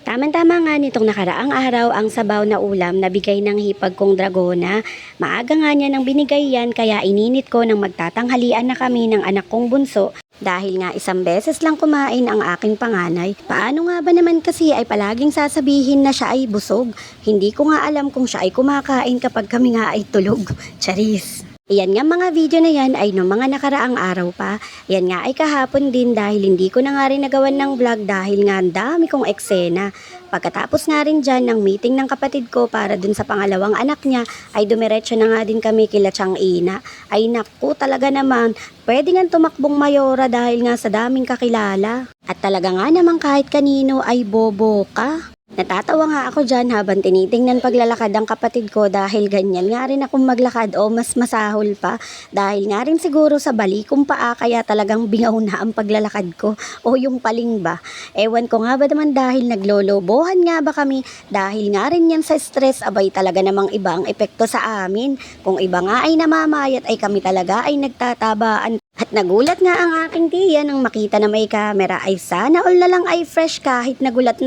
Tama-tama nga nitong nakaraang araw ang sabaw na ulam na bigay ng hipag kong dragona. Maaga nga niya nang binigay yan kaya ininit ko nang magtatanghalian na kami ng anak kong bunso. Dahil nga isang beses lang kumain ang aking panganay. Paano nga ba naman kasi ay palaging sasabihin na siya ay busog? Hindi ko nga alam kung siya ay kumakain kapag kami nga ay tulog. Charis! Iyan nga mga video na yan ay noong mga nakaraang araw pa. Yan nga ay kahapon din dahil hindi ko na nga rin nagawan ng vlog dahil nga ang dami kong eksena. Pagkatapos nga rin dyan ng meeting ng kapatid ko para dun sa pangalawang anak niya ay dumiretso na nga din kami kila Tiyang Ina. Ay naku talaga naman, pwede nga tumakbong mayora dahil nga sa daming kakilala. At talaga nga naman kahit kanino ay bobo ka. Natatawa nga ako dyan habang tinitingnan paglalakad ang kapatid ko dahil ganyan nga rin akong maglakad o mas masahol pa dahil nga rin siguro sa balikong paa kaya talagang bingaw na ang paglalakad ko o yung paling ba. Ewan ko nga ba naman dahil naglolobohan nga ba kami dahil nga rin yan sa stress abay talaga namang iba ang epekto sa amin. Kung iba nga ay namamayat ay kami talaga ay nagtatabaan. At nagulat nga ang aking tiya nang makita na may camera ay sana all na lang ay fresh kahit nagulat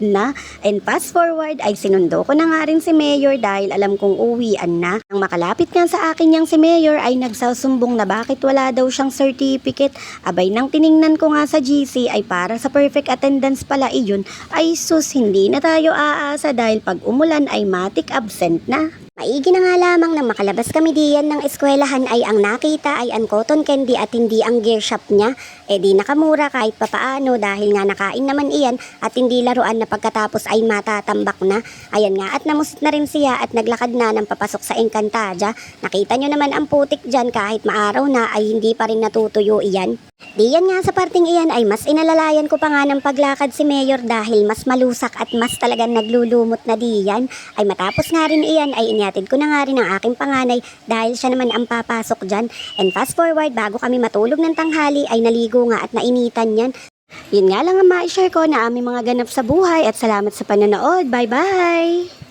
na. And fast forward ay sinundo ko na nga rin si Mayor dahil alam kong uwian na. Nang makalapit nga sa akin yang si Mayor ay nagsasumbong na bakit wala daw siyang certificate. Abay nang tiningnan ko nga sa GC ay para sa perfect attendance pala iyon ay sus hindi na tayo aasa dahil pag umulan ay matik absent na. Maigi na nga lamang nang makalabas kami diyan ng eskwelahan ay ang nakita ay ang cotton candy at hindi ang gear shop niya. E di nakamura kahit papaano dahil nga nakain naman iyan at hindi laruan na pagkatapos ay matatambak na. Ayan nga at namusit na rin siya at naglakad na ng papasok sa Encantadia. Nakita nyo naman ang putik dyan kahit maaraw na ay hindi pa rin natutuyo iyan. Diyan nga sa parting iyan ay mas inalalayan ko pa nga ng paglakad si Mayor dahil mas malusak at mas talagang naglulumot na diyan. Ay matapos nga rin iyan ay inyatid ko na nga rin ang aking panganay dahil siya naman ang papasok dyan. And fast forward bago kami matulog ng tanghali ay naligo nga at nainitan yan. Yun nga lang ang ma-share ko na aming mga ganap sa buhay at salamat sa panonood. Bye bye!